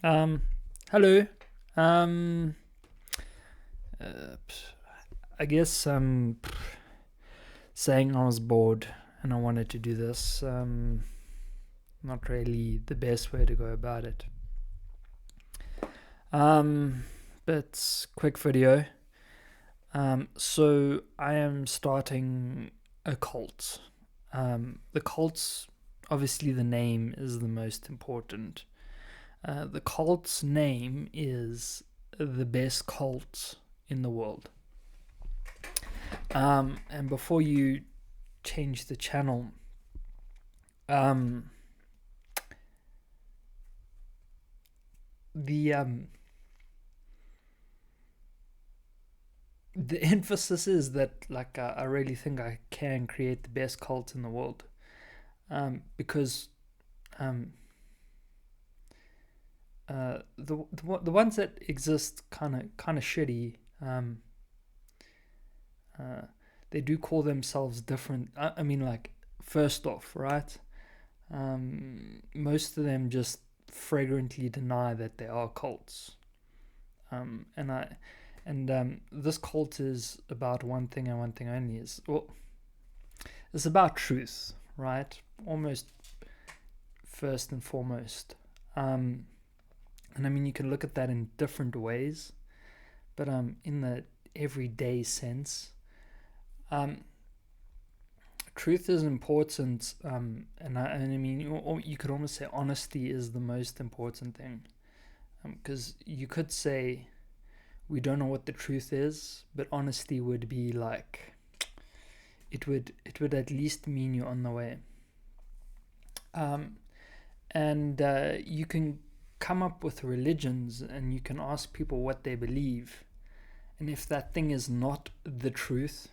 Um, Hello. Um, uh, I guess saying I was bored and I wanted to do this. Not really the best way to go about it. Um, but quick video. So I am starting a cult. The cult's obviously the name is the most important. The cult's name is the best cult in the world. And before you change the channel, um, the the emphasis is that I really think I can create the best cult in the world, because um, the ones that exist kind of shitty. Uh, they do call themselves different. I mean, like, first off, right? Most of them just fragrantly deny that they are cults. And I and This cult is about one thing and one thing only. Is well, it's about truth, right? Almost first and foremost. And I mean, you can look at that in different ways, but in the everyday sense, um, truth is important. And I mean, you could almost say honesty is the most important thing, because you could say we don't know what the truth is, but honesty would be like it would at least mean you're on the way. Um, and You can come up with religions and you can ask people what they believe, and if that thing is not the truth,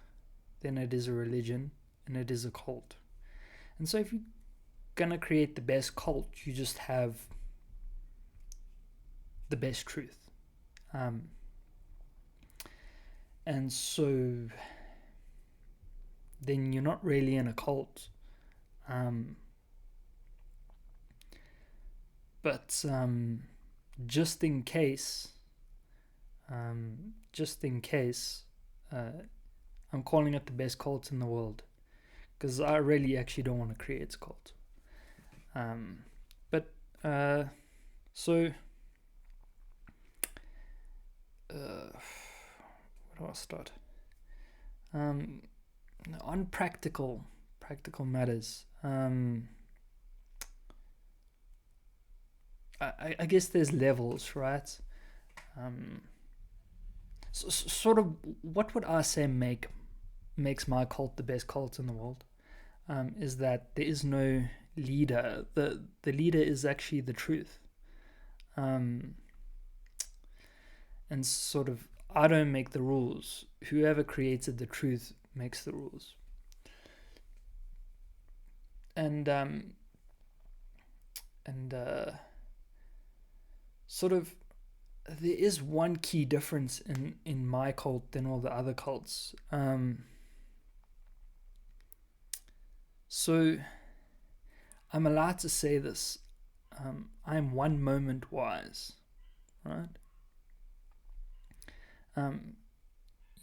then it is a religion and it is a cult. And so if you're gonna create the best cult, you just have the best truth. Um, and so then you're not really in a cult. Um, but just in case, just in case, I'm calling it the best cult in the world because I really actually don't want to create a cult. But so where do I start? On practical matters. I guess there's levels, right? Sort of, what would I say makes my cult the best cult in the world? Is that there is no leader. The leader is actually the truth. Um, and sort of, I don't make the rules. Whoever created the truth makes the rules. And and Sort of, there is one key difference in my cult than all the other cults. So I'm allowed to say this. I'm one moment wise, right?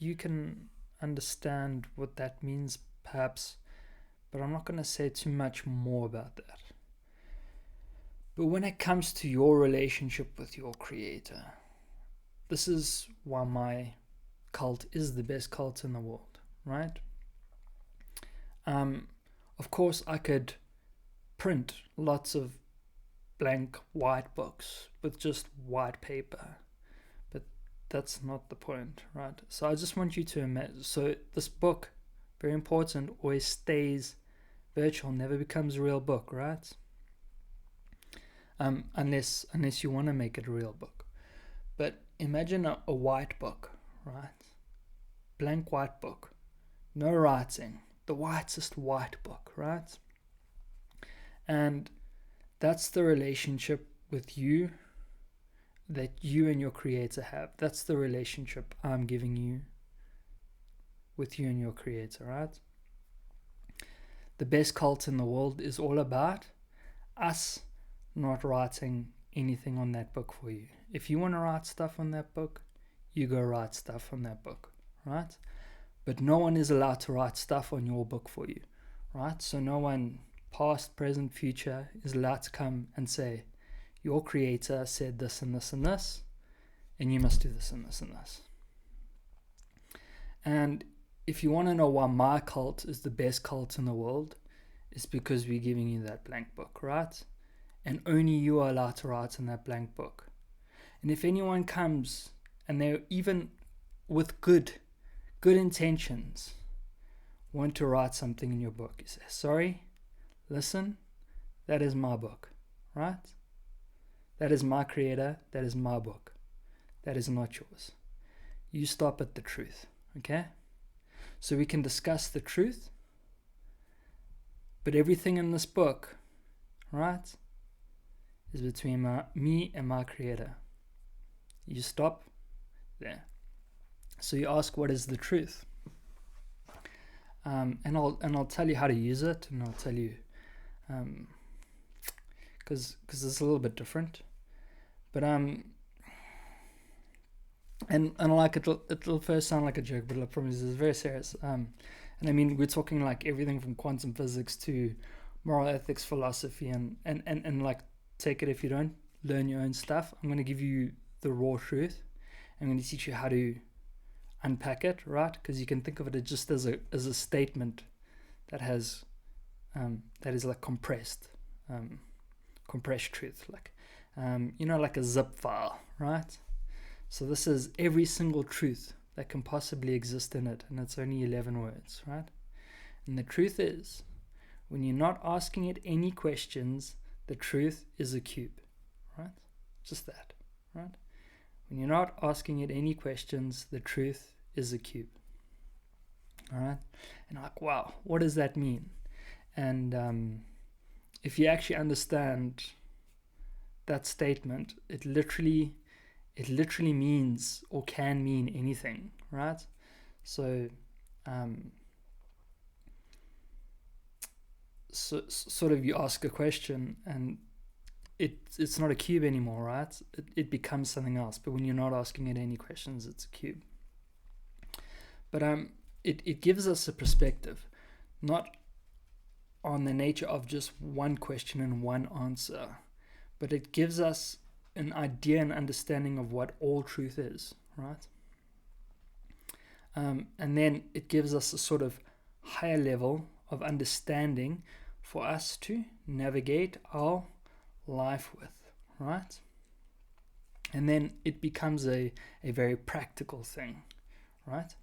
You can understand what that means, perhaps, but I'm not going to say too much more about that. But when it comes to your relationship with your creator, this is why my cult is the best cult in the world, right? Of course, I could print lots of blank white books with just white paper, but that's not the point, right? So I just want you to imagine. So this book, very important, always stays virtual, never becomes a real book, right? Unless you want to make it a real book. But imagine a white book, right? Blank white book, no writing, the whitest white book, right? And that's the relationship with you that you and your creator have. That's the relationship I'm giving you with you and your creator, right? The best cult in the world is all about us not writing anything on that book for you. If you want to write stuff on that book, you go write stuff on that book, right? But no one is allowed to write stuff on your book for you, right? So no one, past, present, future, is allowed to come and say, your creator said this and this and this, and you must do this and this and this. And if you want to know why my cult is the best cult in the world, it's because we're giving you that blank book, right? And only you are allowed to write in that blank book. And if anyone comes and they're even with good intentions want to write something in your book, you say, sorry, listen, that is my book, right? That is my creator, that is my book. That is not yours. You stop at the truth, okay? So we can discuss the truth, but everything in this book, right, is between me and my creator. You stop there. So you ask, what is the truth? And I'll tell you how to use it, and I'll tell you, because it's a little bit different. But and like it'll first sound like a joke, but I promise it's very serious. And I mean, we're talking like everything from quantum physics to moral ethics, philosophy, and like, take it if you don't learn your own stuff. I'm going to give you the raw truth. I'm going to teach you how to unpack it, right? Because you can think of it just as a statement that has that is like compressed truth, like like a zip file, right? So this is every single truth that can possibly exist in it, and it's only 11 words, right? And the truth is, when you're not asking it any questions, the truth is a cube, right? Just that, right? When you're not asking it any questions, the truth is a cube, all right? And like, wow, what does that mean? And if you actually understand that statement, it literally means, or can mean, anything, right? So sort of you ask a question and it's not a cube anymore, right? It becomes something else. But when you're not asking it any questions, it's a cube. But it gives us a perspective, not on the nature of just one question and one answer, but it gives us an idea and understanding of what all truth is, right? And then it gives us a sort of higher level of understanding for us to navigate our life with, right? And then it becomes a very practical thing, right?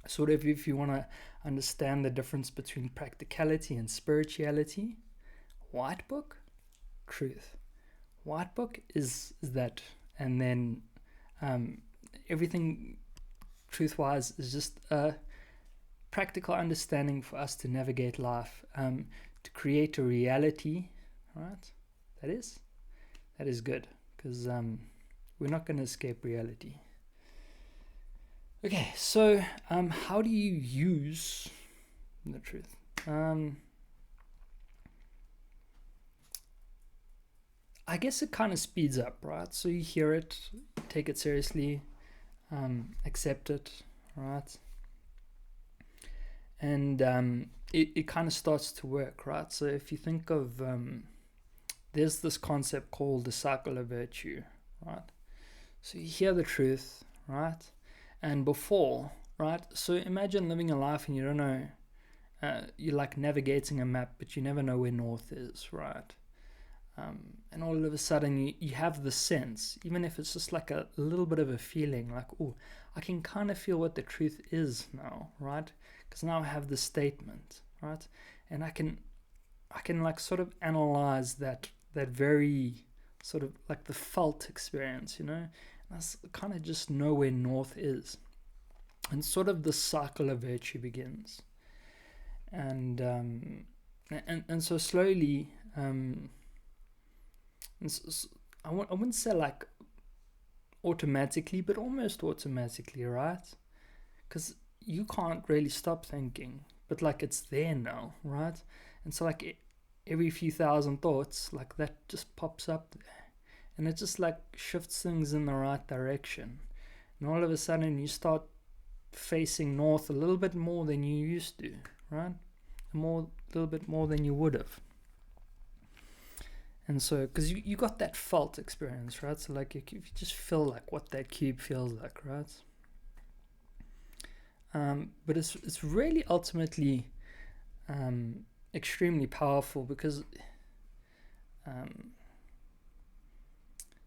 Sort of, if you want to understand the difference between practicality and spirituality, white book, truth. White book is that, and then everything truth-wise is just a practical understanding for us to navigate life, to create a reality, right? That is good, because we're not going to escape reality. Okay, so how do you use the truth? I guess it kind of speeds up, right? So you hear it, take it seriously, accept it, right? And it kind of starts to work, right? So if you think of, there's this concept called the cycle of virtue, right? So you hear the truth, right? And before, right? So imagine living a life and you don't know, you're like navigating a map, but you never know where north is, right? And all of a sudden you have the sense, even if it's just like a little bit of a feeling, like, oh, I can kind of feel what the truth is now, right? Because now I have the statement, right? And I can like sort of analyze that very sort of like the felt experience, and I kind of just know where north is. And sort of the cycle of virtue begins. And so slowly, I wouldn't say like automatically, but almost automatically, right? Because you can't really stop thinking, but like it's there now, right? And so like every few thousand thoughts, like that just pops up there. and it just like shifts things in the right direction. And all of a sudden you start facing north a little bit more than you used to, right? A little bit more than you would have. And so, because you got that felt experience, right? So like if you just feel like what that cube feels like, right? But it's really ultimately extremely powerful, because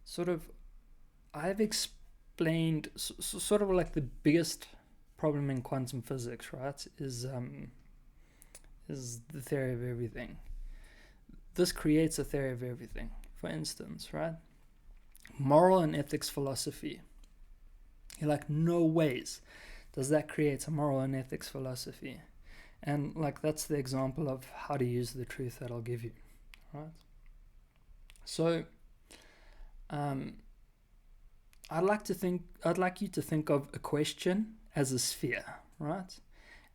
sort of I've explained sort of like the biggest problem in quantum physics, right, is the theory of everything. This creates a theory of everything. For instance, right, moral and ethics philosophy. You're like, no ways does that create a moral and ethics philosophy. And like that's the example of how to use the truth that I'll give you, right? So I'd like you to think of a question as a sphere, right?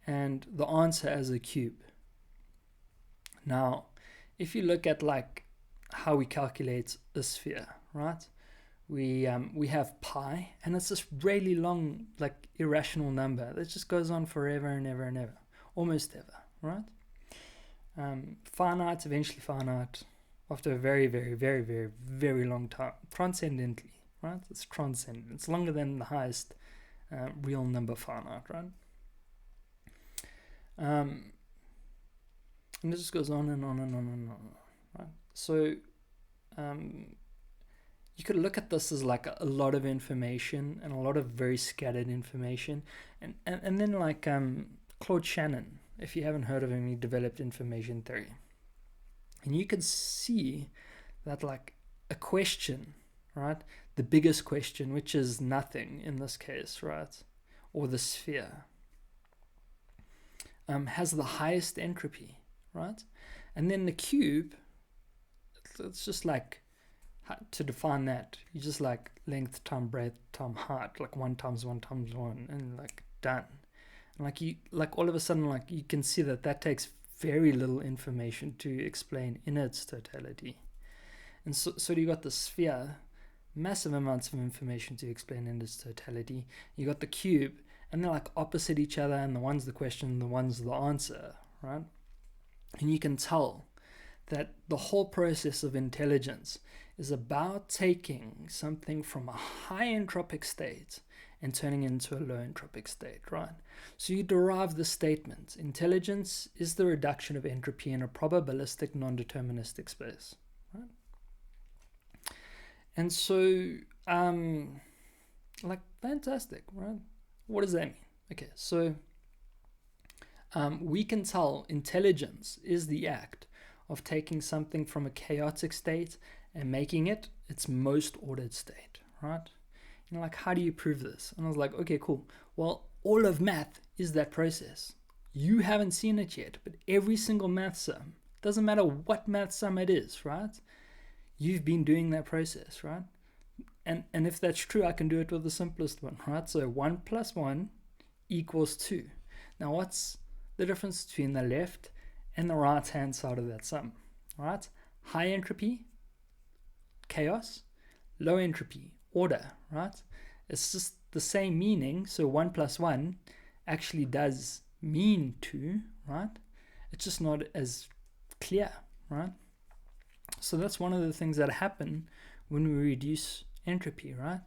And the answer as a cube. Now, if you look at like how we calculate a sphere, right? We have pi, and it's this really long, like irrational number that just goes on forever and ever and ever, almost ever, right? Finite, eventually finite, after a very, very, very, very, very long time, transcendently, right? It's transcendent. It's longer than the highest real number finite, right? And it just goes on and on and on and on, right? So you could look at this as like a lot of information and a lot of very scattered information. And then like Claude Shannon, if you haven't heard of him, he developed information theory. And you could see that like a question, right, the biggest question, which is nothing in this case, right, or the sphere, has the highest entropy, right? And then the cube, it's just like, to define that, you just like length time breadth time height, like 1 times 1 times 1, and like done. And like you, like all of a sudden, like you can see that takes very little information to explain in its totality. And so you got the sphere, massive amounts of information to explain in its totality. You got the cube, and they're like opposite each other, and the one's the question, the one's the answer, right? And you can tell that the whole process of intelligence is about taking something from a high entropic state and turning it into a low entropic state, right? So you derive the statement, intelligence is the reduction of entropy in a probabilistic non-deterministic space, right? And so, like, fantastic, right? What does that mean? Okay, so we can tell intelligence is the act of taking something from a chaotic state and making it its most ordered state, right? You know, like, how do you prove this? And I was like, okay, cool. Well, all of math is that process. You haven't seen it yet, but every single math sum, doesn't matter what math sum it is, right? You've been doing that process, right? And if that's true, I can do it with the simplest one, right? So 1 plus 1 equals 2. Now, what's the difference between the left and the right-hand side of that sum, right? High entropy, chaos, low entropy, order, right? It's just the same meaning. So 1 plus 1 actually does mean 2, right? It's just not as clear, right? So that's one of the things that happen when we reduce entropy, right?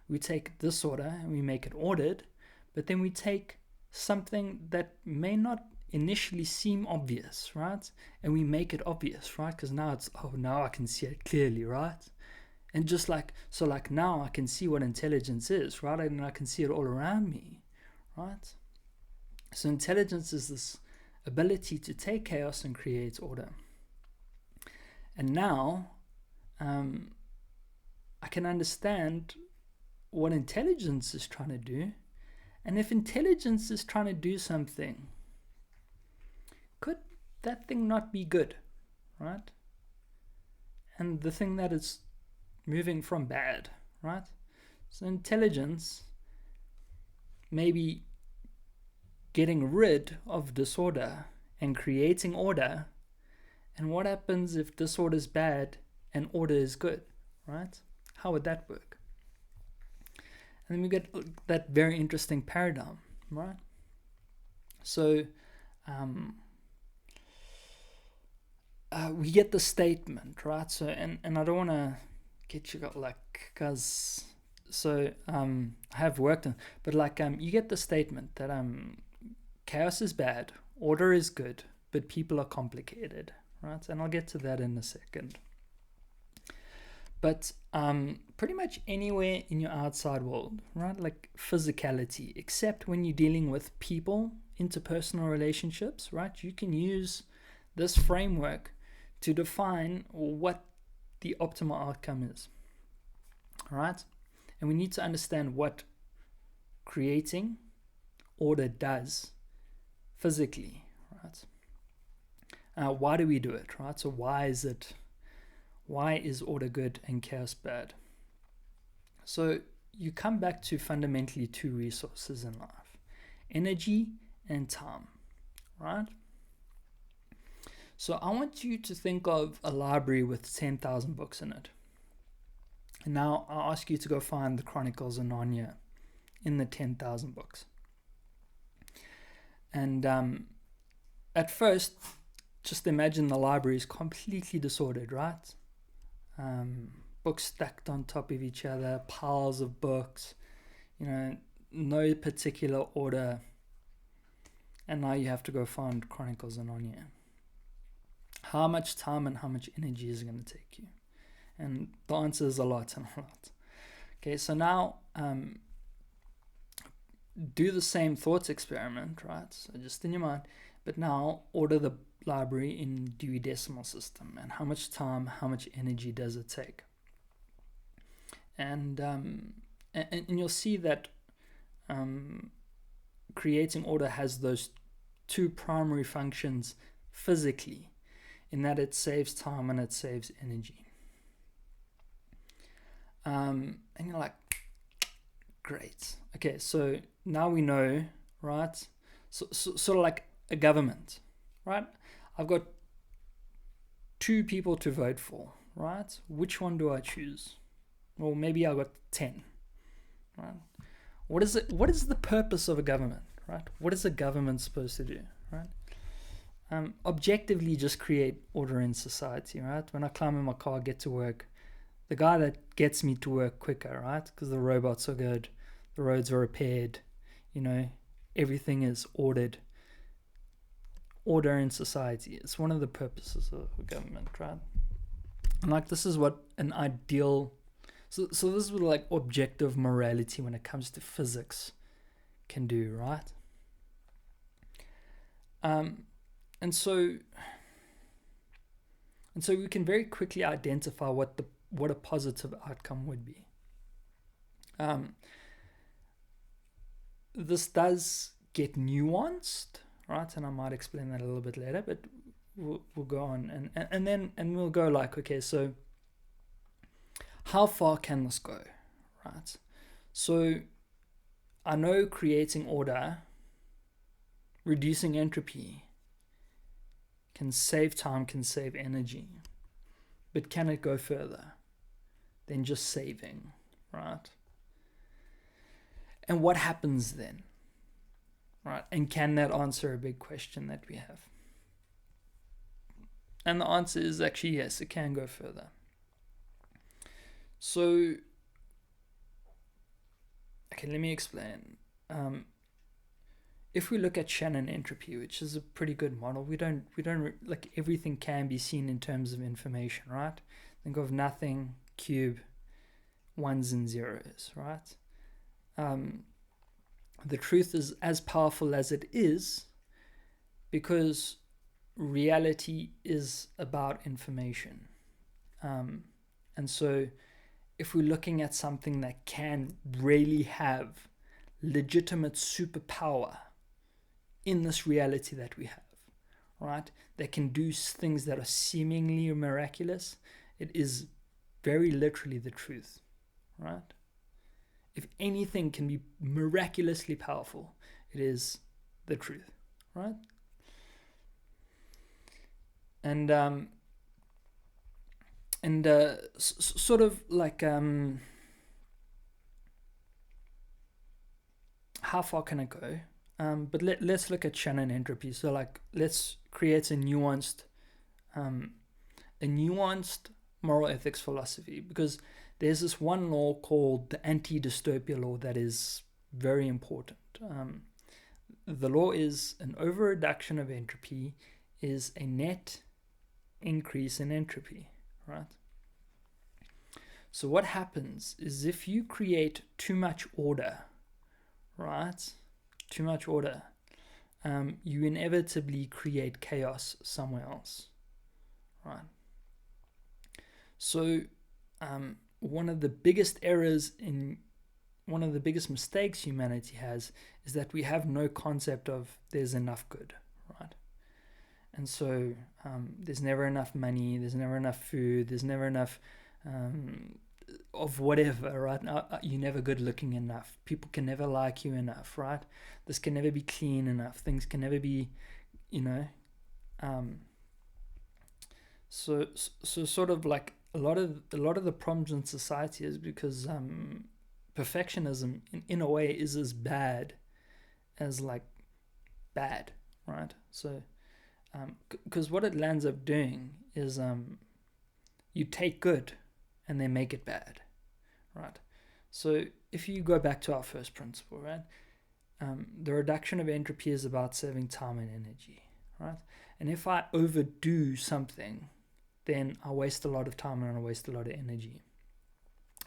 We take disorder and we make it ordered, but then we take something that may not initially seem obvious, right? And we make it obvious, right? Because now it's, oh, now I can see it clearly, right? And just like, so like now I can see what intelligence is, right? And I can see it all around me, right? So intelligence is this ability to take chaos and create order. And now I can understand what intelligence is trying to do. And if intelligence is trying to do something, could that thing not be good, right? And the thing that is moving from bad, right? So intelligence maybe getting rid of disorder and creating order. And what happens if disorder is bad and order is good, right? How would that work? And then we get that very interesting paradigm, right? So we get the statement, right? So, and I don't want to get you like, because so I have worked on, but like you get the statement that chaos is bad, order is good, but people are complicated, right? And I'll get to that in a second. But pretty much anywhere in your outside world, right? Like physicality, except when you're dealing with people, interpersonal relationships, right? You can use this framework to define what the optimal outcome is, right? And we need to understand what creating order does physically, right? Why do we do it, right? So why is order good and chaos bad? So you come back to fundamentally two resources in life: energy and time, right? So I want you to think of a library with 10,000 books in it. And now I'll ask you to go find the Chronicles of Narnia in the 10,000 books. And at first, just imagine the library is completely disordered, right? Books stacked on top of each other, piles of books, no particular order. And now you have to go find Chronicles of Narnia. How much time and how much energy is it going to take you? And the answer is a lot and a lot. Okay, so now do the same thoughts experiment, right? So just in your mind, but now order the library in Dewey Decimal System, and how much time, how much energy does it take? And you'll see that creating order has those two primary functions physically, in that it saves time and it saves energy. And you're like, great. Okay, so now we know, right? So sort of like a government, right? I've got two people to vote for, right? Which one do I choose? Well, maybe I've got 10, right? What is the purpose of a government, right? What is a government supposed to do, right? Objectively just create order in society, right? When I climb in my car, get to work, the guy that gets me to work quicker, right? Because the robots are good, the roads are repaired, everything is ordered. Order in society. It's one of the purposes of government, right? And like this is what an ideal, so this is what like objective morality when it comes to physics can do, right? And so we can very quickly identify what a positive outcome would be. This does get nuanced, right? And I might explain that a little bit later, but we'll go on and then we'll go like, okay, so how far can this go, right? So I know creating order, reducing entropy, can save time, can save energy, but can it go further than just saving, right? And what happens then, right? And can that answer a big question that we have? And the answer is actually yes, it can go further. So, okay, let me explain. If we look at Shannon entropy, which is a pretty good model, we don't like everything can be seen in terms of information, right? Think of nothing, cube, ones and zeros, right? The truth is as powerful as it is because reality is about information. And so if we're looking at something that can really have legitimate superpower in this reality that we have, right, that can do things that are seemingly miraculous, it is very literally the truth, right? If anything can be miraculously powerful, it is the truth, right? And and sort of like how far can I go? But let's look at Shannon entropy. So like let's create a nuanced moral ethics philosophy, because there's this one law called the anti-dystopia law that is very important. The law is an over-reduction of entropy is a net increase in entropy, right? So what happens is if you create too much order, right? Too much order, you inevitably create chaos somewhere else, right? So one of the biggest mistakes humanity has is that we have no concept of there's enough good, right? And so there's never enough money, there's never enough food, there's never enough of whatever, right? You're never good looking enough. People can never like you enough, right? This can never be clean enough. Things can never be, so sort of like a lot of the problems in society is because perfectionism in a way is as bad as like bad, right? So because what it lands up doing is you take good and then make it bad, right? So if you go back to our first principle, right, the reduction of entropy is about saving time and energy, right? And if I overdo something, then I waste a lot of time and I waste a lot of energy.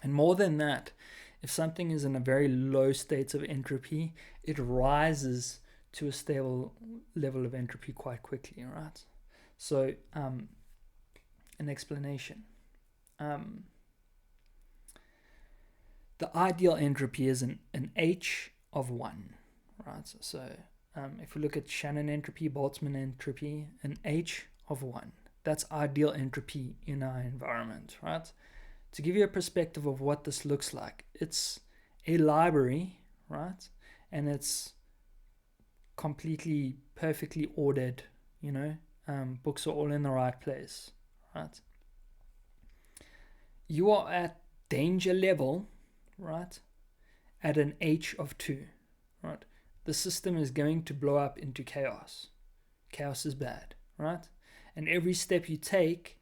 And more than that, if something is in a very low state of entropy, it rises to a stable level of entropy quite quickly, right? So an explanation. The ideal entropy is an H of 1, right? So if we look at Shannon entropy, Boltzmann entropy, an H of 1. That's ideal entropy in our environment, right? To give you a perspective of what this looks like, it's a library, right? And it's completely, perfectly ordered, books are all in the right place, right? You are at danger level, right, at an H of 2, right? The system is going to blow up into chaos. Chaos is bad, right? And every step you take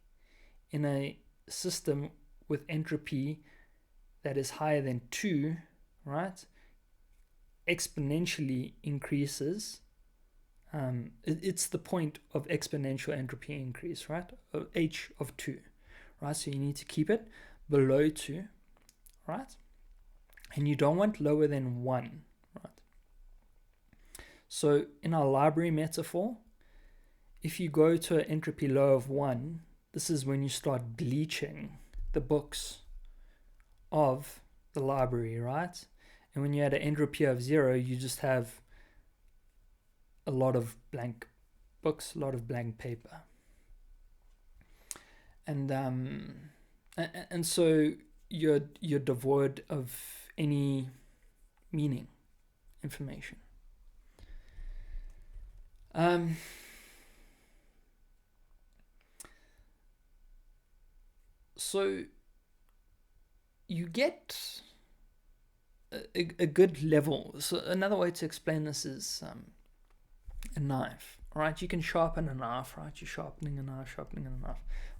in a system with entropy that is higher than 2, right, exponentially increases. It's the point of exponential entropy increase, right? H of 2, right? So you need to keep it below 2, right? And you don't want lower than 1, right? So in our library metaphor, if you go to an entropy low of 1, this is when you start bleaching the books of the library, right? And when you had an entropy of 0, you just have a lot of blank books, a lot of blank paper. And so you're devoid of any meaning, information. So you get a good level. So another way to explain this is a knife, right? You can sharpen a knife, right? You're sharpening a knife.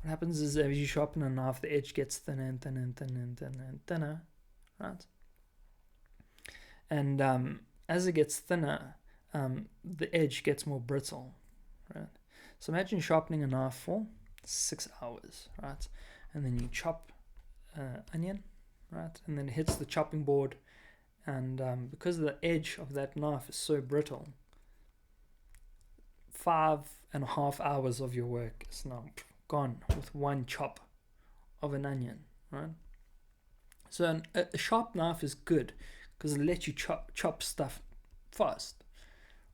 What happens is as you sharpen a knife, the edge gets thinner and thinner and thinner and thinner and thinner, right? And as it gets thinner, the edge gets more brittle, right? So imagine sharpening a knife for 6 hours, right? And then you chop onion, right? And then it hits the chopping board, and because the edge of that knife is so brittle, 5.5 hours of your work is now gone with one chop of an onion, right? So a sharp knife is good because it lets you chop stuff fast,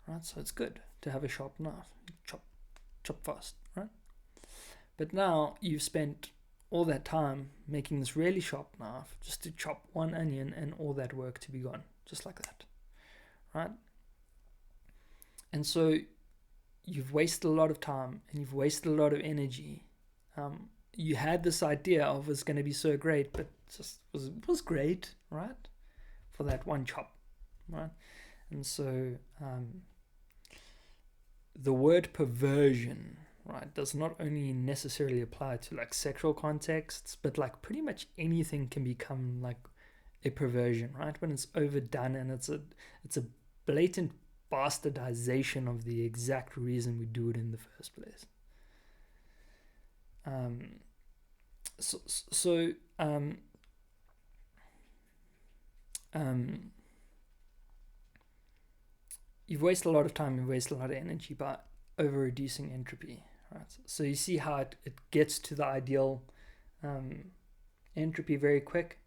right? So it's good to have a sharp knife, chop fast, right? But now you've spent all that time making this really sharp knife just to chop one onion, and all that work to be gone, just like that, right? And so you've wasted a lot of time and you've wasted a lot of energy you had this idea of it's going to be so great, but just was great, right? For that one chop, right? And so the word perversion, right, does not only necessarily apply to like sexual contexts, but like pretty much anything can become like a perversion, right? When it's overdone and it's a blatant bastardization of the exact reason we do it in the first place. You've wasted a lot of time, you've wasted a lot of energy by over reducing entropy, right? So you see how it gets to the ideal entropy very quick,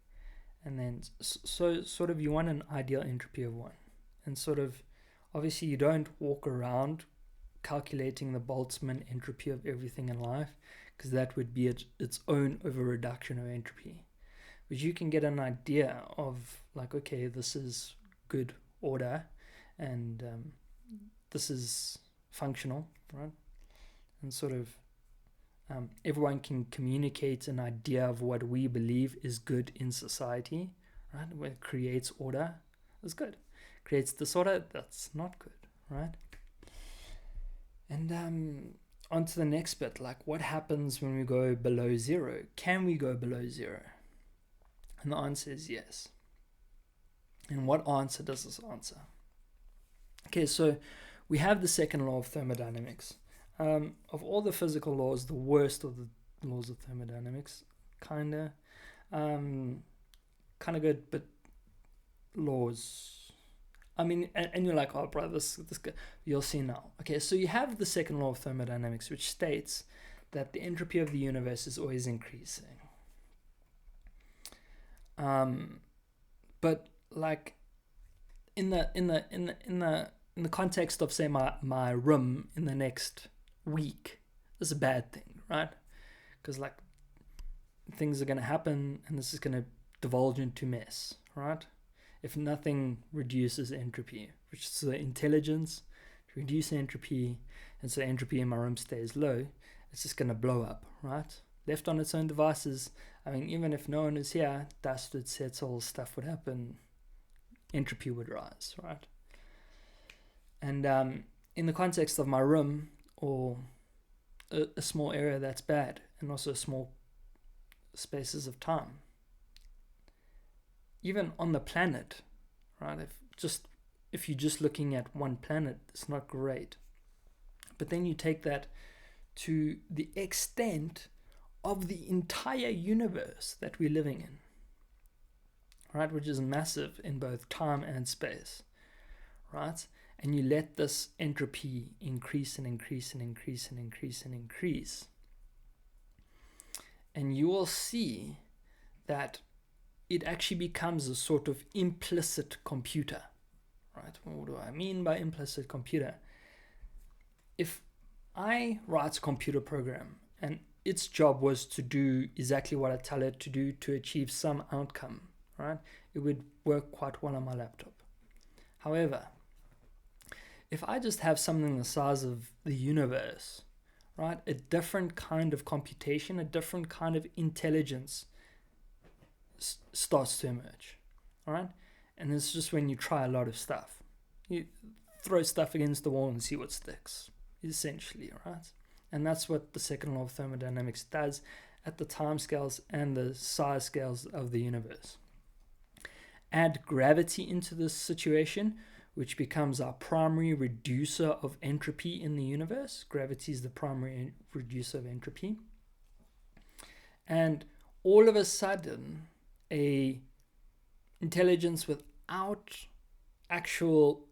and then so sort of you want an ideal entropy of 1, and sort of obviously you don't walk around calculating the Boltzmann entropy of everything in life, because that would be its own over reduction of entropy. But you can get an idea of like, okay, this is good order, and this is functional, right? And sort of everyone can communicate an idea of what we believe is good in society, right? Where it creates order, that's good. Creates disorder, that's not good, right? And on to the next bit, like what happens when we go below 0? Can we go below 0? And the answer is yes. And what answer does this answer? Okay, so we have the second law of thermodynamics. Of all the physical laws, the worst of the laws of thermodynamics, kind of good, but laws. I mean, and you're like, oh, bro, this you'll see now. Okay, so you have the second law of thermodynamics, which states that the entropy of the universe is always increasing. But like in the context of say my room in the next week, this is a bad thing, right? Because like things are going to happen and this is going to divulge into mess, right? If nothing reduces entropy, which is the intelligence to reduce entropy, and so entropy in my room stays low, it's just going to blow up, right? Left on its own devices, I mean, even if no one is here, dust would settle, stuff would happen, entropy would rise, right? And in the context of my room, or a small area, that's bad, and also small spaces of time. Even on the planet, right? If you're just looking at one planet, it's not great. But then you take that to the extent of the entire universe that we're living in, right? Which is massive in both time and space, right? And you let this entropy increase and increase and increase and increase and increase. And you will see that it actually becomes a sort of implicit computer, right? What do I mean by implicit computer? If I write a computer program and its job was to do exactly what I tell it to do to achieve some outcome, right? It would work quite well on my laptop. However, if I just have something the size of the universe, right? A different kind of computation, a different kind of intelligence starts to emerge, all right? And it's just when you try a lot of stuff. You throw stuff against the wall and see what sticks, essentially, right? And that's what the second law of thermodynamics does at the time scales and the size scales of the universe. Add gravity into this situation, which becomes our primary reducer of entropy in the universe. Gravity is the primary reducer of entropy. And all of a sudden, a intelligence without actual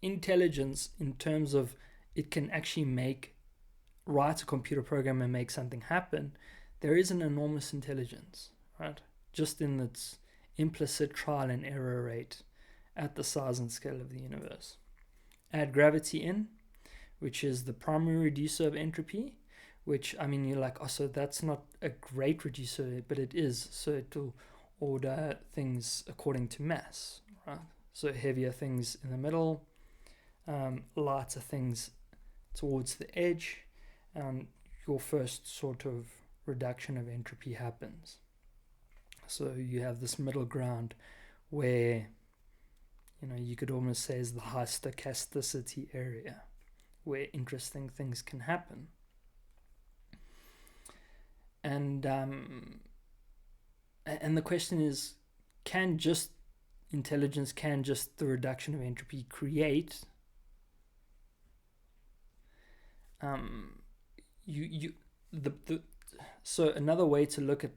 intelligence in terms of it can actually write a computer program and make something happen, there is an enormous intelligence, right? Just in its implicit trial and error rate at the size and scale of the universe. Add gravity in, which is the primary reducer of entropy, which, I mean, you're like, oh, so that's not a great reducer, but it is. So it will order things according to mass, right? So heavier things in the middle, lighter things towards the edge. Your first sort of reduction of entropy happens. So you have this middle ground where, you could almost say is the high stochasticity area where interesting things can happen. And the question is, can just the reduction of entropy create so another way to look at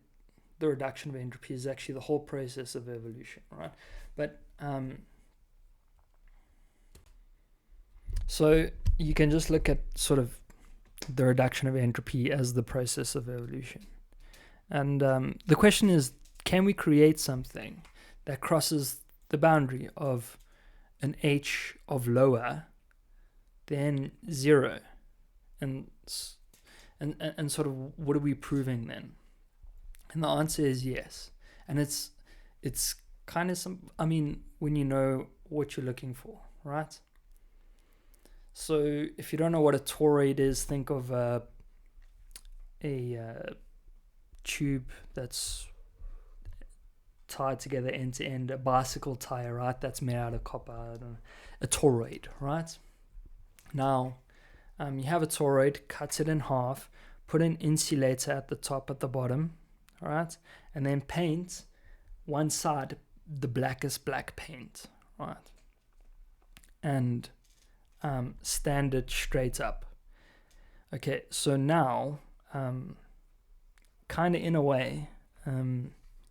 the reduction of entropy is actually the whole process of evolution, right? But so you can just look at sort of the reduction of entropy as the process of evolution. And the question is, can we create something that crosses the boundary of an H of lower than 0? And sort of what are we proving then? And the answer is yes. And it's kind of when you know what you're looking for, right? So if you don't know what a toroid is, think of a tube that's tied together end to end, a bicycle tire, right? That's made out of copper. I don't know. A toroid, right? Now, you have a toroid, cut it in half, put an insulator at the top, at the bottom, right? And then paint one side the blackest black paint, right? And stand it straight up. Okay, so now, kind of in a way,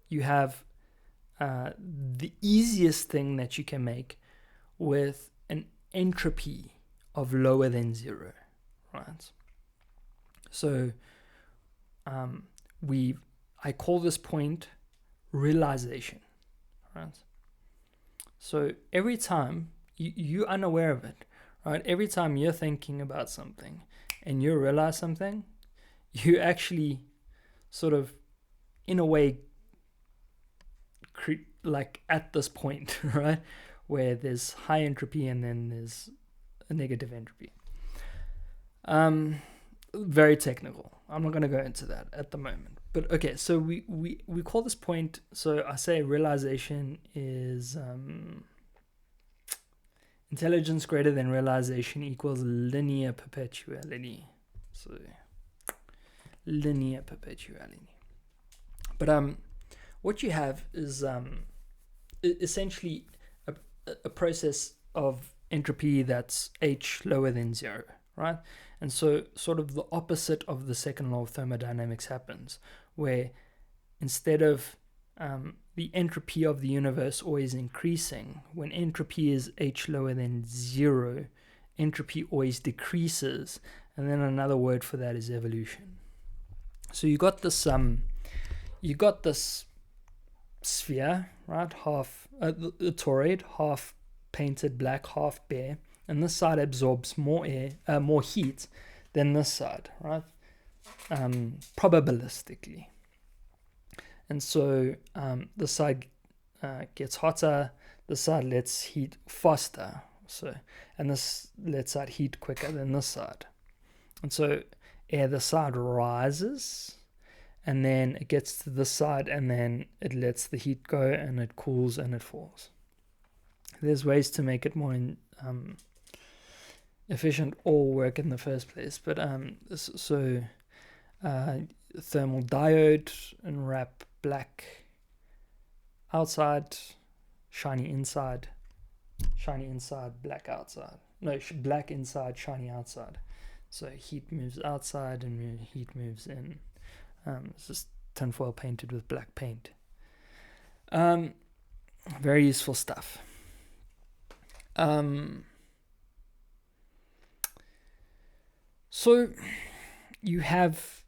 you have the easiest thing that you can make with an entropy of lower than 0, right? So I call this point realization, right? So every time you're unaware of it, right? Every time you're thinking about something and you realize something, you actually sort of, in a way, like at this point, right, where there's high entropy and then there's a negative entropy. Very technical. I'm not going to go into that at the moment. But okay, so we call this point, so I say realization is intelligence greater than realization equals linear perpetuality. So linear perpetuality. But what you have is essentially a process of entropy that's H lower than 0, right? And so sort of the opposite of the second law of thermodynamics happens, where instead of the entropy of the universe always increasing, when entropy is H lower than 0, entropy always decreases. And then another word for that is evolution. So you got this sphere, right? Half the toroid, half painted black, half bare, and this side absorbs more heat than this side, right? Probabilistically. And so the side gets hotter, the side lets heat faster, and this lets out heat quicker than this side. And so the side rises, and then it gets to this side, and then it lets the heat go, and it cools and it falls. There's ways to make it more efficient or work in the first place, but thermal diode, and wrap black outside, shiny inside, black outside. No, black inside, shiny outside. So heat moves outside and heat moves in. It's just tinfoil painted with black paint. Very useful stuff. So you have,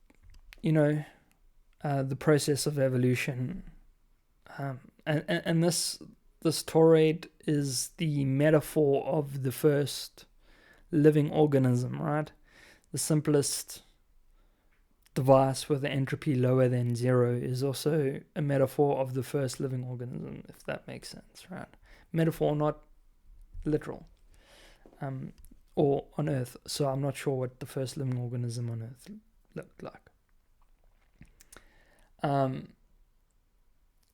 the process of evolution, and this toroid is the metaphor of the first living organism, right? The simplest device with an entropy lower than 0 is also a metaphor of the first living organism, if that makes sense, right? Metaphor, not literal. Or on Earth, so I'm not sure what the first living organism on Earth looked like.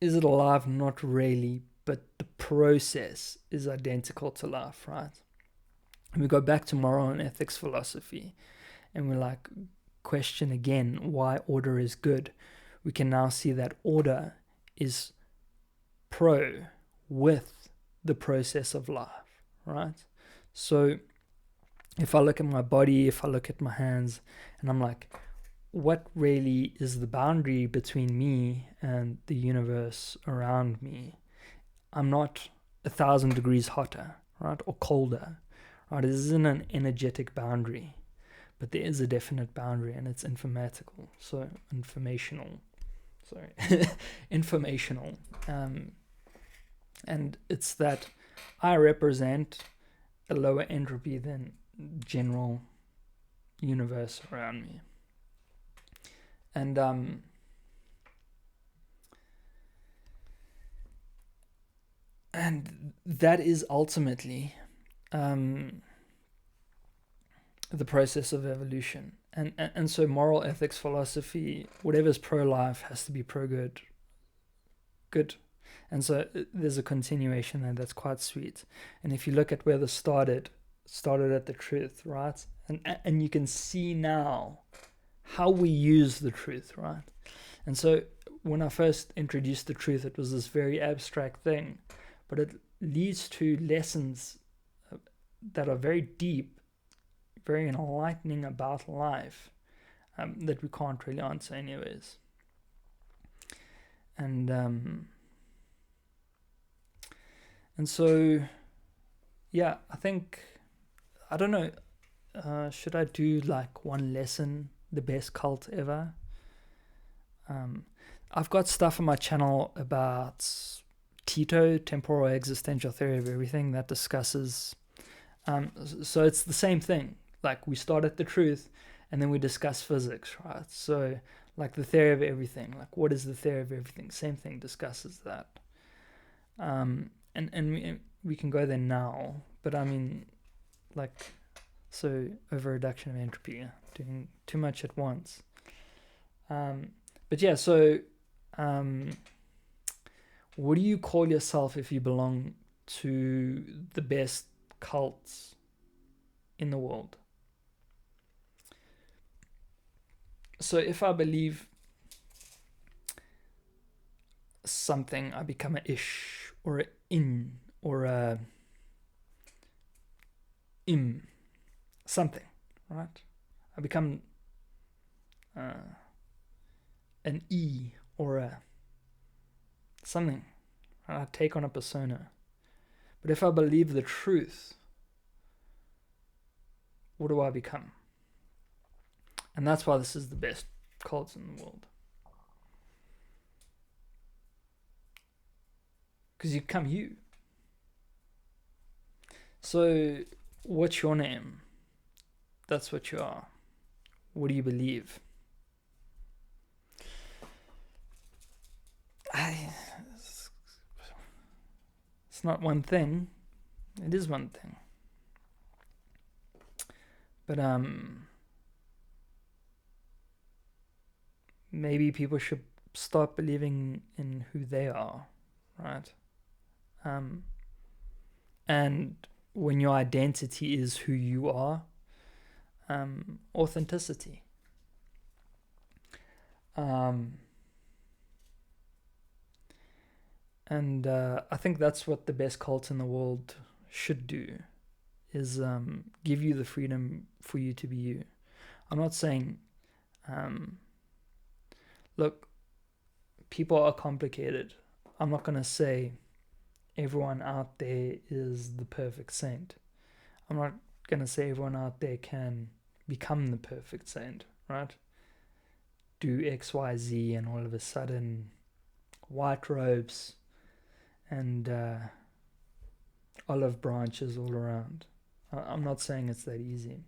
Is it alive? Not really, but the process is identical to life, right? And we go back to moral and ethics philosophy, and we're like, question again why order is good. We can now see that order is with the process of life, right? So if I look at my body, if I look at my hands, and I'm like, what really is the boundary between me and the universe around me? I'm not 1,000 degrees hotter, right, or colder, right? This isn't an energetic boundary, but there is a definite boundary, and it's informational. Informational. And it's that I represent a lower entropy than general universe around me. And that is ultimately the process of evolution. And so moral ethics philosophy, whatever's pro-life has to be pro-good. Good. And so there's a continuation there that's quite sweet. And if you look at where this started at the truth, right? And you can see now how we use the truth, right? And so when I first introduced the truth, it was this very abstract thing, but it leads to lessons that are very deep, very enlightening about life, that we can't really answer anyways. And so, yeah, I think, I don't know, should I do like one lesson, the best cult ever? I've got stuff on my channel about TETO, temporal existential theory of everything, that discusses, so it's the same thing. Like, we start at the truth and then we discuss physics, right? So like the theory of everything, like what is the theory of everything? Same thing, discusses that. And we can go there now, but I mean, like, so over reduction of entropy, doing too much at once. But yeah, so what do you call yourself if you belong to the best cults in the world? So if I believe something, I become a ish or a in or a im, something, right? I become an e or a something. I take on a persona. But if I believe the truth, what do I become? And that's why this is the best cults in the world. Because you become you. So, what's your name? That's what you are. What do you believe? It's not one thing. It is one thing. But maybe people should start believing in who they are, right? And when your identity is who you are, authenticity. And I think that's what the best cult in the world should do, is give you the freedom for you to be you. I'm not saying, look, people are complicated. I'm not going to say everyone out there is the perfect saint. I'm not going to say everyone out there can become the perfect saint, right? Do X, Y, Z, and all of a sudden, white robes and olive branches all around. I'm not saying it's that easy.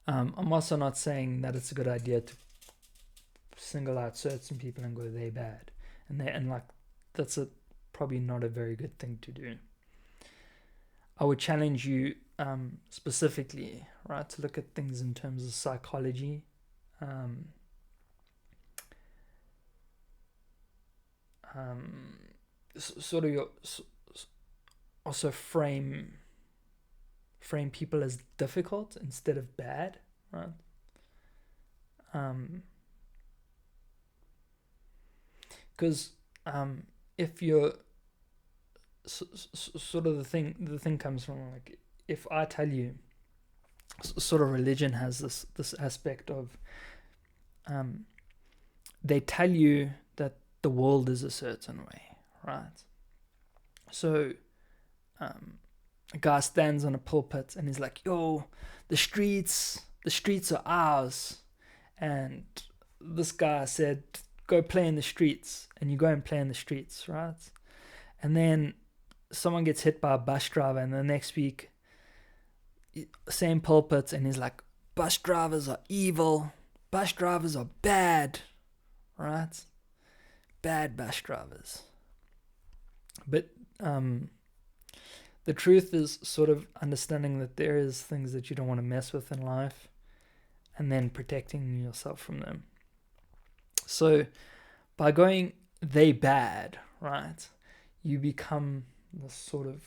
I'm also not saying that it's a good idea to single out certain people and go, they're bad, and like, that's probably not a very good thing to do. I would challenge you specifically, right, to look at things in terms of psychology, sort of also frame people as difficult instead of bad, right? Because if you're sort of the thing comes from, like, if I tell you, sort of religion has this aspect of they tell you that the world is a certain way, right? So a guy stands on a pulpit and he's like, yo, the streets are ours. And this guy said, go play in the streets. And you go and play in the streets, right? And then someone gets hit by a bus driver, and the next week, same pulpit, and he's like, bus drivers are evil. Bus drivers are bad, right? Bad bus drivers. But the truth is sort of understanding that there is things that you don't want to mess with in life, and then protecting yourself from them. So by going, they bad, right? You become this sort of,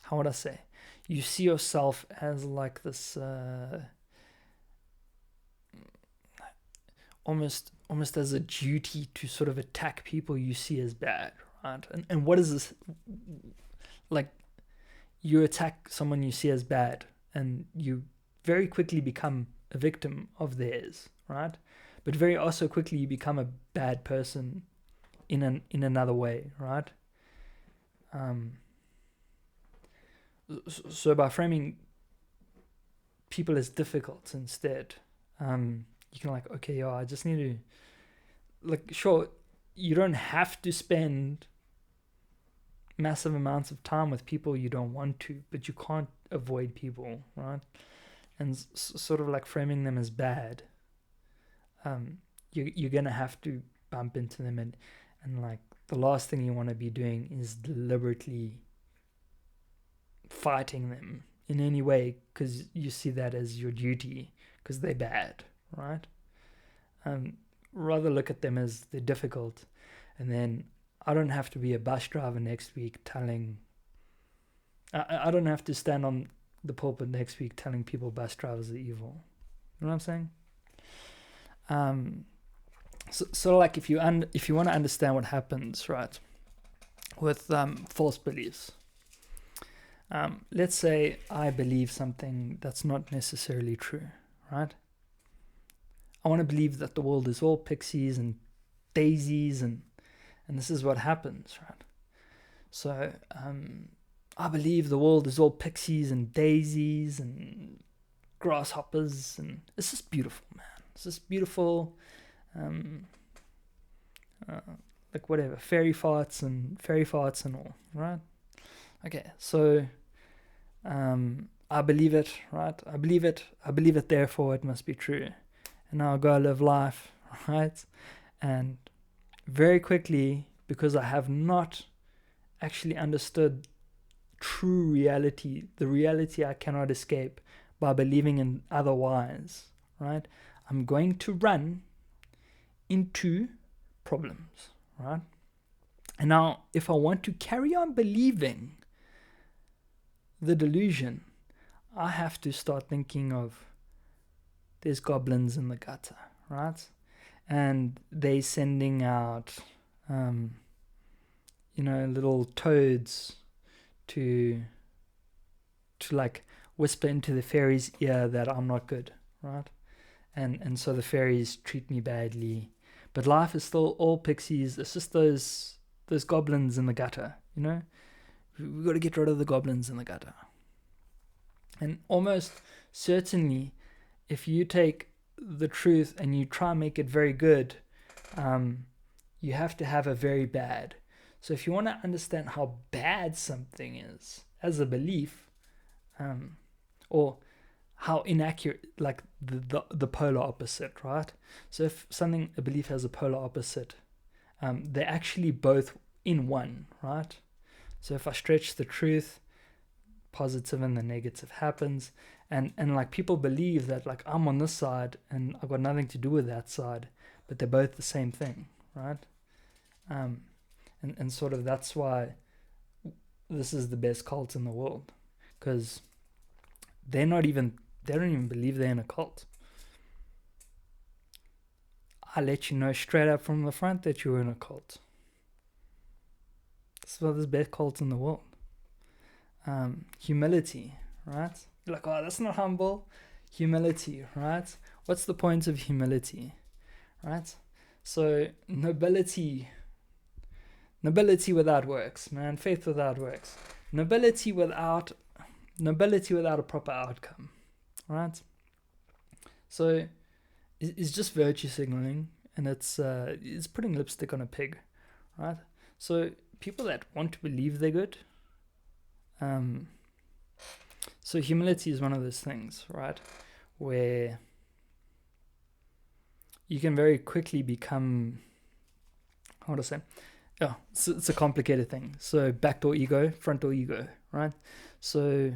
how would I say? You see yourself as like this, almost as a duty to sort of attack people you see as bad, right? And what is this? Like, you attack someone you see as bad, and you very quickly become a victim of theirs, right? But very also quickly you become a bad person in another way, right? So by framing people as difficult instead, you can like, okay, I just need to, like, sure, you don't have to spend massive amounts of time with people you don't want to, but you can't avoid people, right? And sort of like framing them as bad, you're gonna have to bump into them, and like the last thing you want to be doing is deliberately fighting them in any way, because you see that as your duty because they're bad, right? Rather look at them as they're difficult, and then I don't have to be a bus driver next week telling, I don't have to stand on the pulpit next week telling people bus drivers are evil. You know what I'm saying? So like if you want to understand what happens, right, with false beliefs. Let's say I believe something that's not necessarily true, right? I want to believe that the world is all pixies and daisies, and this is what happens, right? So I believe the world is all pixies and daisies and grasshoppers, and it's just beautiful, man. It's just beautiful, like whatever, fairy farts and all, right? Okay, so I believe it, right? I believe it, therefore it must be true. And now I go live life, right? And very quickly, because I have not actually understood true reality, the reality I cannot escape by believing in otherwise, right? I'm going to run into problems, right? And now, if I want to carry on believing the delusion, I have to start thinking of, there's goblins in the gutter, right? And they sending out, little toads to like whisper into the fairy's ear that I'm not good, right? And so the fairies treat me badly, but life is still all pixies. It's just those goblins in the gutter, you know? We've got to get rid of the goblins in the gutter. And almost certainly, if you take the truth and you try and make it very good, you have to have a very bad. So if you want to understand how bad something is as a belief, or how inaccurate, like the polar opposite, right? So if a belief has a polar opposite, they're actually both in one, right? So if I stretch the truth, positive and the negative happens, and like people believe that like I'm on this side and I've got nothing to do with that side, but they're both the same thing, right? And sort of that's why this is the best cult in the world, because they don't even believe they're in a cult. I let you know straight up from the front that you're in a cult. This is why this best cult in the world. Humility, right? You're like, oh, that's not humble. Humility, right? What's the point of humility, right? So nobility without works, man. Faith without works. Nobility without a proper outcome, right? So it's just virtue signaling, and it's putting lipstick on a pig, right? So people that want to believe they're good. So humility is one of those things, right, where you can very quickly become, how would I say? Oh, it's a complicated thing. So backdoor ego, frontal ego, right? So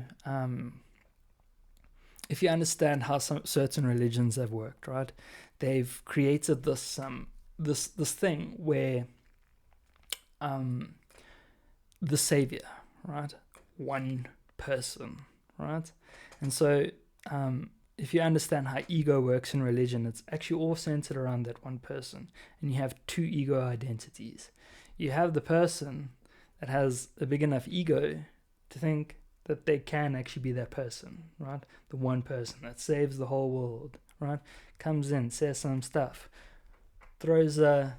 if you understand how some certain religions have worked, right, they've created this this thing where the savior, right, one person, right, and so if you understand how ego works in religion, it's actually all centered around that one person, and you have two ego identities. You have the person that has a big enough ego to think that they can actually be that person, right? The one person that saves the whole world, right? Comes in, says some stuff, throws and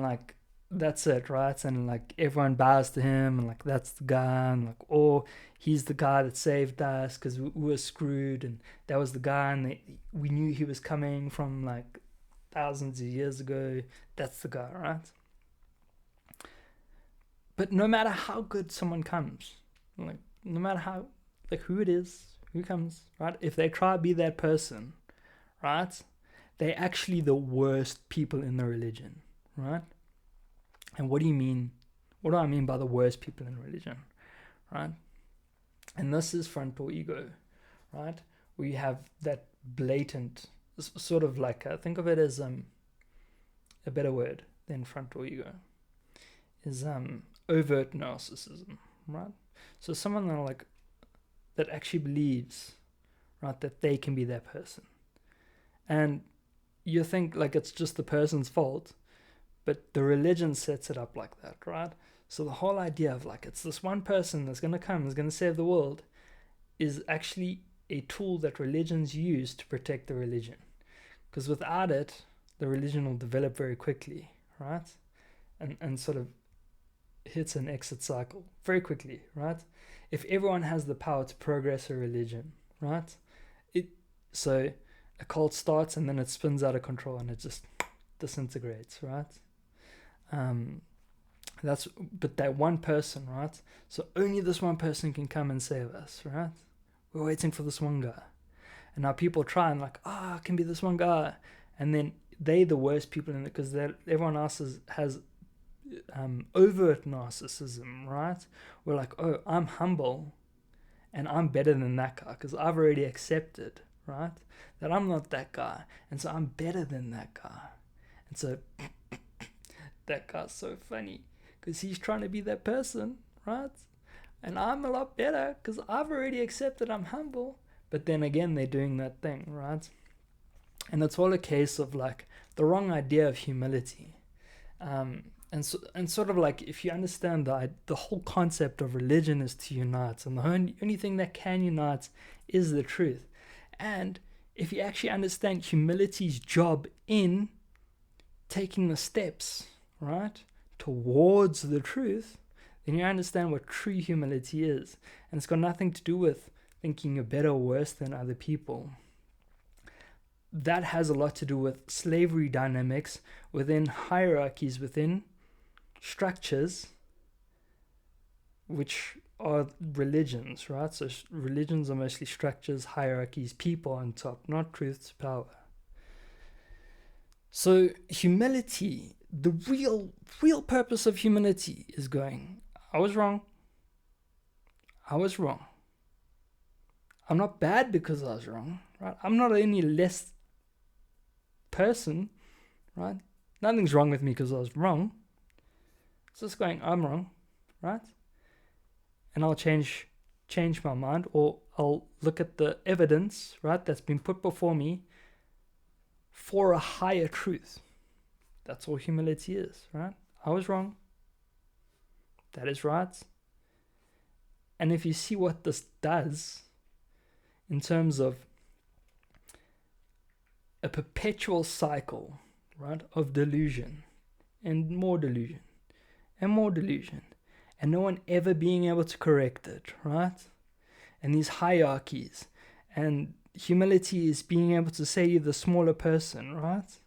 like, that's it, right? And like everyone bows to him, and like that's the guy, and like, oh, he's the guy that saved us because we were screwed, and that was the guy, and we knew he was coming from like thousands of years ago. That's the guy, right? But no matter how good someone comes, like no matter how, like who it is, who comes, right? If they try to be that person, right? They're actually the worst people in the religion, right? And what do you mean? What do I mean by the worst people in religion, right? And this is frontal ego, right? We have that blatant, sort of like, think of it as a better word than frontal ego, is overt narcissism, right? So someone that actually believes, right, that they can be that person. And you think like it's just the person's fault, but the religion sets it up like that, right? So the whole idea of like it's this one person that's going to come, is going to save the world, is actually a tool that religions use to protect the religion. Because without it, the religion will develop very quickly, right? And sort of hits an exit cycle very quickly, right? If everyone has the power to progress a religion, right? So a cult starts and then it spins out of control and it just disintegrates, right? But that one person, right? So only this one person can come and save us, right? We're waiting for this one guy. And now people try and like, it can be this one guy. And then they're the worst people in it because everyone else has overt narcissism, right? We're like, oh, I'm humble and I'm better than that guy because I've already accepted, right, that I'm not that guy, and so I'm better than that guy. And so that guy's so funny because he's trying to be that person, right? And I'm a lot better because I've already accepted I'm humble. But then again, they're doing that thing, right? And it's all a case of like the wrong idea of humility. And sort of like if you understand the whole concept of religion is to unite, and the only thing that can unite is the truth. And if you actually understand humility's job in taking the steps, right, towards the truth, then you understand what true humility is. And it's got nothing to do with thinking you're better or worse than other people. That has a lot to do with slavery dynamics within hierarchies, within structures, which are religions, right? So religions are mostly structures, hierarchies, people on top, not truth's power. So humility, the real purpose of humility is going, I was wrong. I'm not bad because I was wrong, right? I'm not any less person, right? Nothing's wrong with me because I was wrong. just going, I'm wrong, right? And I'll change my mind, or I'll look at the evidence, right, that's been put before me for a higher truth. That's all humility is, right? I was wrong. That is right. And if you see what this does in terms of a perpetual cycle, right, of delusion and more delusion and more delusion, and no one ever being able to correct it, right? And these hierarchies, and humility is being able to say you're the smaller person, right?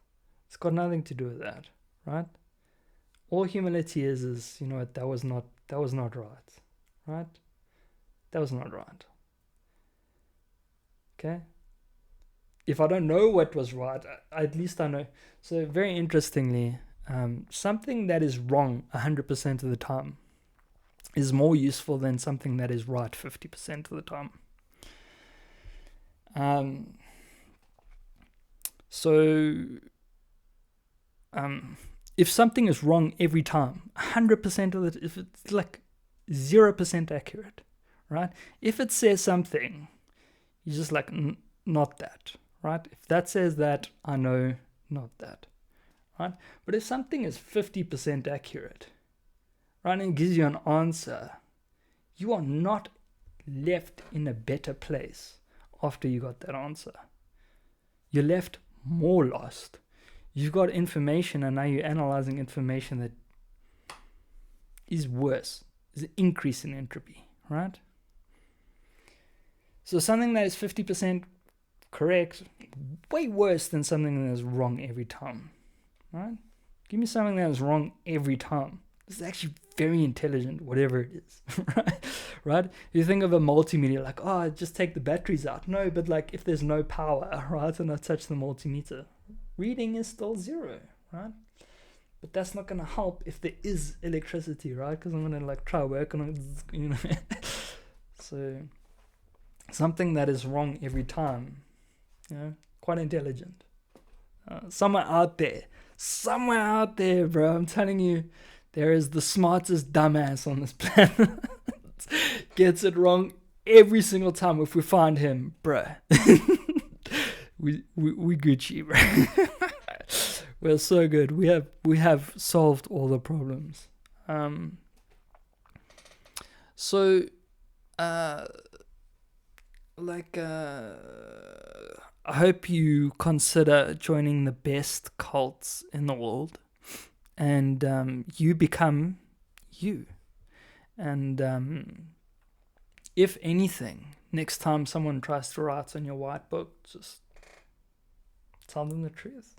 It's got nothing to do with that, right? All humility is you know what, that was not right, right? That was not right. Okay? If I don't know what was right, at least I know. So very interestingly, something that is wrong 100% of the time is more useful than something that is right 50% of the time. If something is wrong every time, 100% of it, if it's like 0% accurate, right? If it says something, you're just like, not that, right? If that says that, I know not that, right? But if something is 50% accurate, right, and it gives you an answer, you are not left in a better place after you got that answer. You're left more lost. You've got information, and now you're analyzing information that is worse, is an increase in entropy, right? So something that is 50% correct, way worse than something that is wrong every time, right? Give me something that is wrong every time. This is actually very intelligent, whatever it is, right? You think of a multimeter, like, oh, just take the batteries out. No, but like if there's no power, right, and I touch the multimeter, reading is still 0, right? But that's not going to help if there is electricity, right? Because I'm going to like try work on it, you know. So something that is wrong every time, you know, quite intelligent. Somewhere out there, bro, I'm telling you, there is the smartest dumbass on this planet. Gets it wrong every single time. If we find him, bruh, we Gucci, bro. We're so good. We have solved all the problems. I hope you consider joining the best cults in the world, and you become you. And if anything, next time someone tries to write on your white book, just tell them the truth.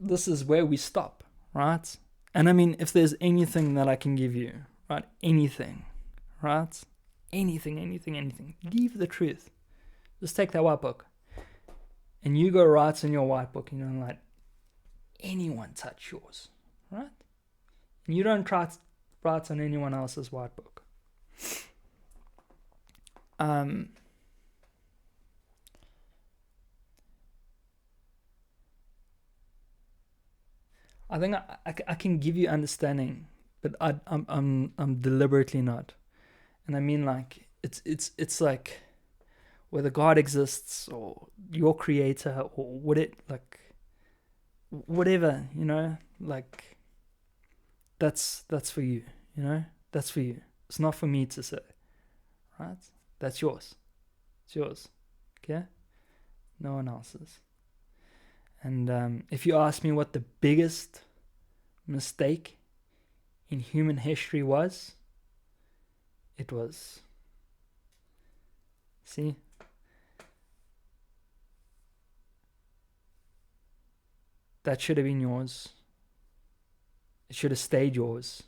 This is where we stop, right? And I mean, if there's anything that I can give you, right? Anything, right? Anything. Leave the truth. Just take that white book, and you go write in your white book, and you don't let anyone touch yours, right? And you don't try to write on anyone else's white book. I think I can give you understanding, but I'm deliberately not. And I mean, like, it's like whether God exists or your creator or whatever, you know, like that's for you, you know, that's for you. It's not for me to say, right? That's yours. It's yours. Okay? No one else's. And if you ask me what the biggest mistake in human history was, it was, see, that should have been yours. It should have stayed yours.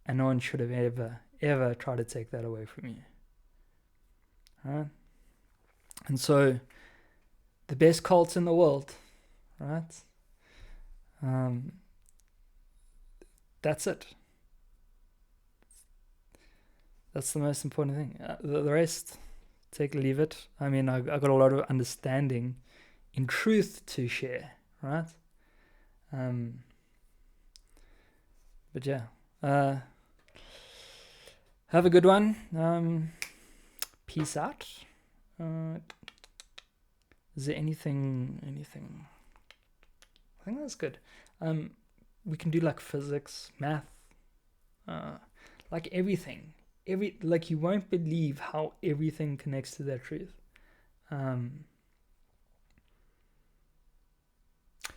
And no one should have ever tried to take that away from you. Right? And so, the best cults in the world, right? That's it. That's the most important thing. The rest, take or leave it. I mean, I got a lot of understanding in truth to share, right? but yeah, have a good one. Peace out. Is there anything? I think that's good. We can do like physics, math, like everything. Like you won't believe how everything connects to that truth.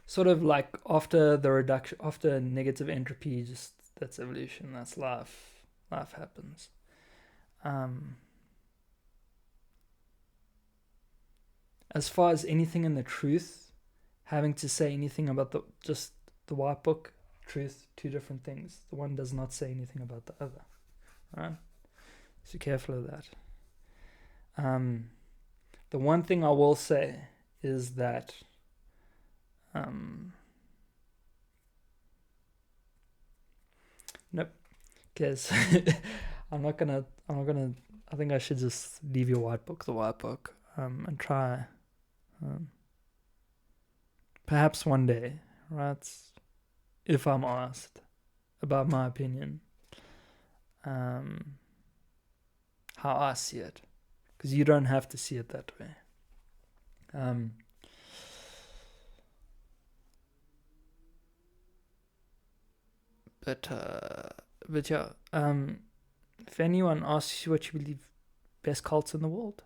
Sort of like after the reduction, after negative entropy, just that's evolution. That's life. Life happens. As far as anything in the truth, having to say anything about the white book, truth, two different things. The one does not say anything about the other. Right? So careful of that. The one thing I will say is that nope. Because I'm not gonna I think I should just leave the white book, and try perhaps one day, right? If I'm asked about my opinion, how I see it, because you don't have to see it that way. But yeah, if anyone asks you what you believe best cults in the world,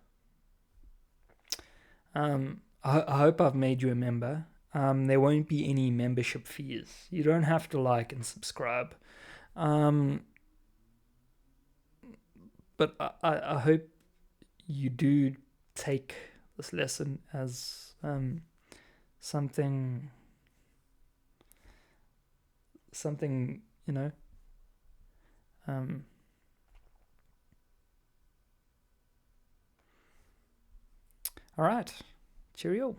I hope I've made you a member. There won't be any membership fees. You don't have to like and subscribe. But I hope you do take this lesson as something, you know. All right. Cheerio.